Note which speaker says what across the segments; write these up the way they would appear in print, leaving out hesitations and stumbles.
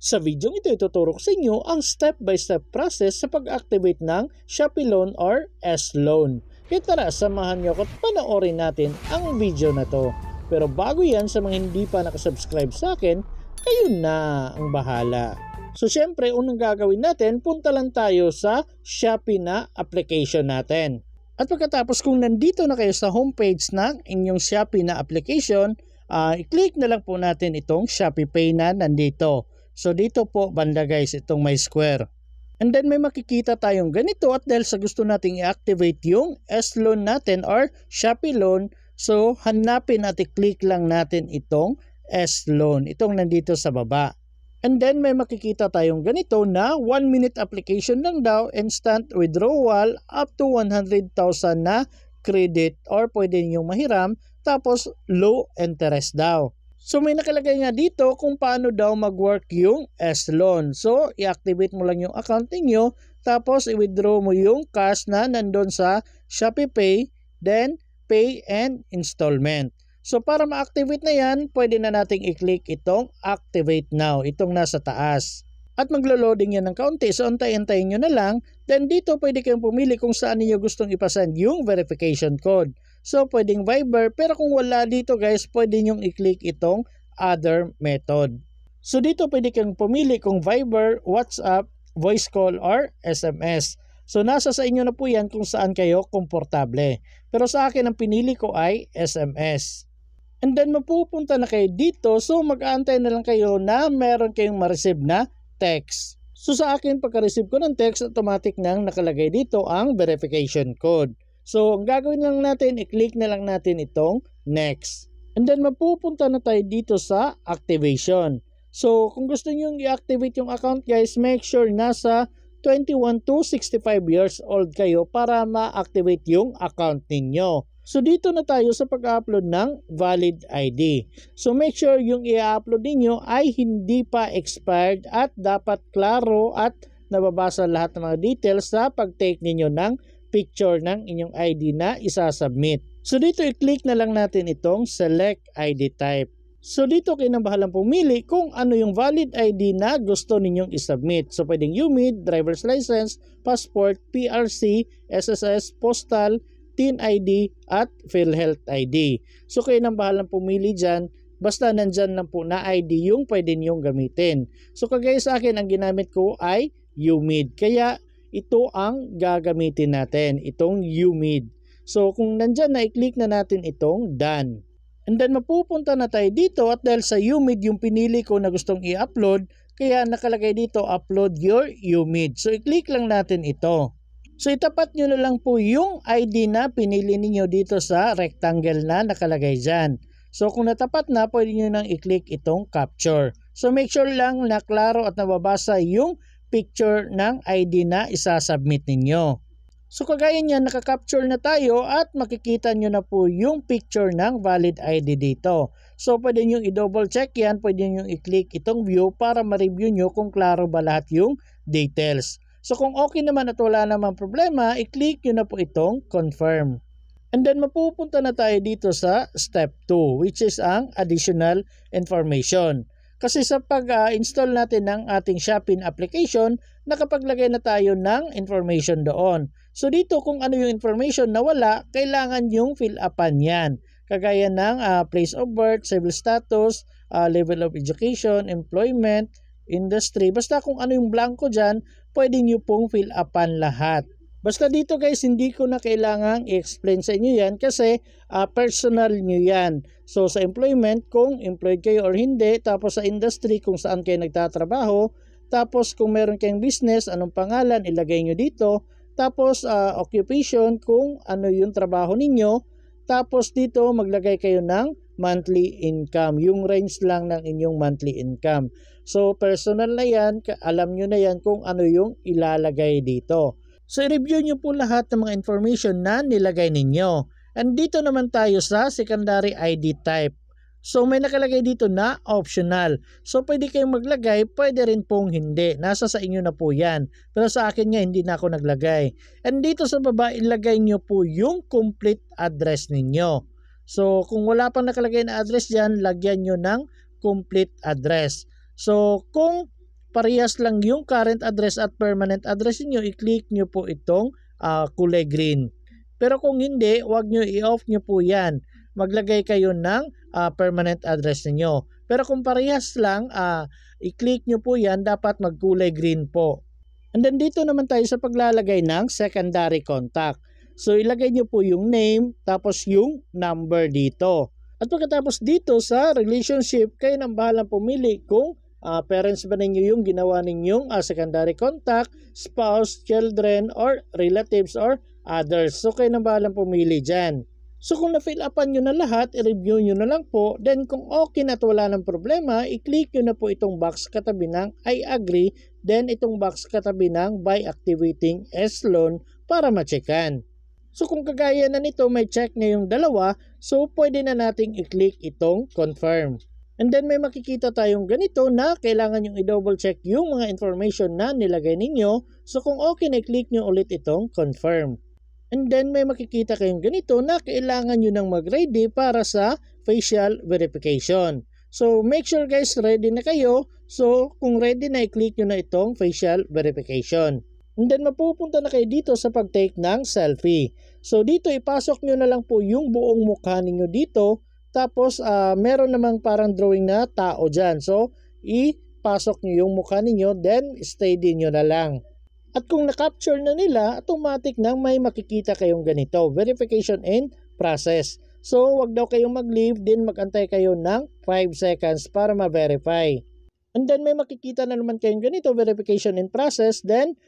Speaker 1: Sa video ito, ituturo ko sa inyo ang step-by-step process sa pag-activate ng Shopee Loan or S-Loan. Kaya tara, samahan nyo ako at panoorin natin ang video na to. Pero bago yan, sa mga hindi pa nakasubscribe sa akin, kayo na ang bahala. So syempre, unang gagawin natin, punta lang tayo sa Shopee na application natin. At pagkatapos kung nandito na kayo sa homepage ng inyong Shopee na application, i-click na lang po natin itong Shopee Pay na nandito. So dito po banda guys, itong may square. And then may makikita tayong ganito at dahil sa gusto nating i-activate yung S-Loan natin or Shopee Loan, so hanapin at i-click lang natin itong S-Loan, itong nandito sa baba. And then may makikita tayong ganito na 1 minute application lang daw, instant withdrawal up to 100,000 na credit or pwede niyong mahiram, tapos low interest daw. So may nakalagay nga dito kung paano daw mag-work yung S-Loan. So i-activate mo lang yung account niyo, tapos i-withdraw mo yung cash na nandun sa Shopee Pay, then pay and installment. So para ma-activate na yan, pwede na nating i-click itong activate now, itong nasa taas. At maglo-loading yan ng kaunti, so antay-antayin nyo na lang. Then dito pwede kayong pumili kung saan niyo gustong ipasend yung verification code. So pwedeng Viber, pero kung wala dito guys, pwede nyong i-click itong other method. So dito pwede kayong pumili kung Viber, WhatsApp, voice call or SMS. So nasa sa inyo na po yan kung saan kayo komportable. Pero sa akin ang pinili ko ay SMS. And then mapupunta na kayo dito, so mag-aantay na lang kayo na meron kayong ma-receive na text. So sa akin pagka-receive ko ng text, automatic nang nakalagay dito ang verification code. So ang gagawin lang natin, i-click na lang natin itong next. And then mapupunta na tayo dito sa activation. So kung gusto niyo i-activate yung account guys, make sure nasa 21 to 65 years old kayo para ma-activate yung account ninyo. So dito na tayo sa pag-upload ng valid ID. So make sure yung i-upload niyo ay hindi pa expired at dapat klaro at nababasa lahat ng mga details sa pag-take ninyo ng picture ng inyong ID na isasubmit. So dito i-click na lang natin itong select ID type. So dito kayo nang bahalang pumili kung ano yung valid ID na gusto ninyong isubmit. So pwedeng UMID, driver's license, passport, PRC, SSS, postal, TIN ID at PhilHealth ID. So kayo nang bahalang pumili dyan, basta nandyan lang po na ID yung pwede niyong gamitin. So kagaya sa akin, ang ginamit ko ay UMID. Kaya ito ang gagamitin natin, itong UMID. So kung nandyan na, i-click na natin itong done. And then mapupunta na tayo dito at dahil sa UMID yung pinili ko na gustong i-upload, kaya nakalagay dito upload your UMID. So i-click lang natin ito. So itapat nyo na lang po yung ID na pinili niyo dito sa rectangle na nakalagay dyan. So kung natapat na, pwede nyo nang i-click itong capture. So make sure lang na klaro at nababasa yung picture ng ID na isasubmit ninyo. So kagaya niyan, nakaka-capture na tayo at makikita nyo na po yung picture ng valid ID dito. So pwede nyo i-double check yan, pwede nyo i-click itong view para ma-review nyo kung klaro ba lahat yung details. So kung okay naman at wala naman problema, i-click nyo na po itong confirm. And then mapupunta na tayo dito sa step 2, which is ang additional information. Kasi sa pag-install natin ng ating Shopee application, nakapaglagay na tayo ng information doon. So dito kung ano yung information na wala, kailangan yung fill upan yan. Kagaya ng place of birth, civil status, level of education, employment, industry. Basta kung ano yung blanco dyan, pwede nyo pong fill upan lahat. Basta dito guys, hindi ko na kailangang i-explain sa inyo yan kasi personal nyo yan. So sa employment, kung employed kayo or hindi, tapos sa industry, kung saan kayo nagtatrabaho, tapos kung meron kayong business, anong pangalan, ilagay nyo dito, tapos occupation, kung ano yung trabaho ninyo, tapos dito maglagay kayo ng monthly income, yung range lang ng inyong monthly income. So personal na yan, alam nyo na yan kung ano yung ilalagay dito. So i-review nyo po lahat ng mga information na nilagay ninyo. And dito naman tayo sa secondary ID type. So may nakalagay dito na optional. So pwede kayong maglagay, pwede rin pong hindi. Nasa sa inyo na po yan. Pero sa akin nga hindi na ako naglagay. And dito sa baba, ilagay nyo po yung complete address ninyo. So kung wala pang nakalagay na address dyan, lagyan nyo ng complete address. So kung parehas lang yung current address at permanent address niyo, i-click nyo po itong kulay green. Pero kung hindi, wag nyo i-off nyo po yan. Maglagay kayo ng permanent address niyo. Pero kung parehas lang, i-click nyo po yan, dapat magkulay green po. And then dito naman tayo sa paglalagay ng secondary contact. So ilagay nyo po yung name, tapos yung number dito. At pagkatapos dito sa relationship, kayo nang bahalang pumili kung parents ba ninyo yung ginawa ninyong secondary contact, spouse, children, or relatives, or others. So kayo nang bahalang pumili dyan. So kung na-fill upan nyo na lahat, i-review nyo na lang po. Then kung okay na at wala ng problema, i-click nyo na po itong box katabi ng I agree. Then itong box katabi ng by activating S-loan para ma-checkan. So kung kagaya na nito, may check na yung dalawa, so pwede na nating i-click itong confirm. And then may makikita tayong ganito na kailangan yung i-double check yung mga information na nilagay ninyo. So kung okay na, i-click nyo ulit itong confirm. And then may makikita kayong ganito na kailangan nyo nang mag-ready para sa facial verification. So make sure guys, ready na kayo. So kung ready na, i-click nyo na itong facial verification. And then mapupunta na kayo dito sa pag-take ng selfie. So dito ipasok nyo na lang po yung buong mukha ninyo dito. Tapos meron namang parang drawing na tao dyan. So ipasok nyo yung mukha ninyo, then steady nyo na lang. At kung na-capture na nila, automatic nang may makikita kayong ganito, verification in process. So wag daw kayong mag-leave, din mag-antay kayo ng 5 seconds para ma-verify. And then may makikita na naman kayong ganito, verification in process, then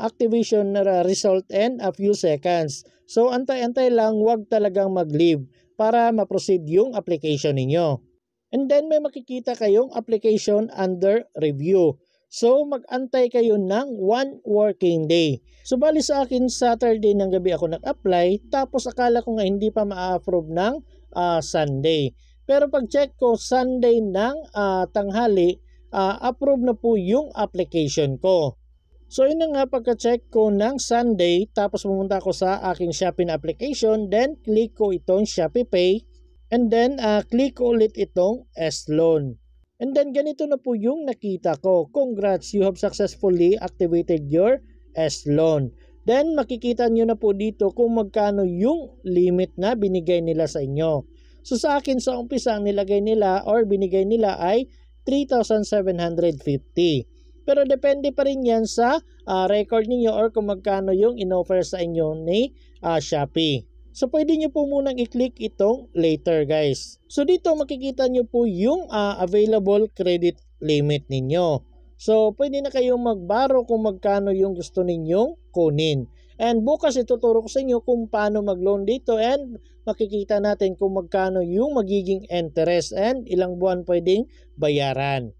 Speaker 1: activation result in a few seconds. So antay-antay lang, wag talagang mag-leave para ma-proceed yung application ninyo. And then may makikita kayong application under review. So mag-antay kayo ng 1 working day. So bali sa akin, Saturday ng gabi ako nag-apply, tapos akala ko nga hindi pa ma-approve ng Sunday. Pero pag check ko Sunday ng tanghali, approve na po yung application ko. So yun na nga, pagka-check ko ng Sunday, tapos pumunta ako sa aking Shopee na application, then click ko itong Shopee Pay, and then click ko ulit itong S-Loan. And then ganito na po yung nakita ko. Congrats, you have successfully activated your S-Loan. Then makikita nyo na po dito kung magkano yung limit na binigay nila sa inyo. So sa akin sa umpisa, ang nilagay nila or binigay nila ay 3,750. Pero depende pa rin yan sa record niyo or kung magkano yung in-offer sa inyo ni Shopee. So pwede nyo po munang i-click itong later guys. So dito makikita nyo po yung available credit limit ninyo. So pwede na kayong mag-borrow kung magkano yung gusto ninyong kunin. And bukas ituturo ko sa inyo kung paano mag-loan dito, and makikita natin kung magkano yung magiging interest and ilang buwan pwedeng bayaran.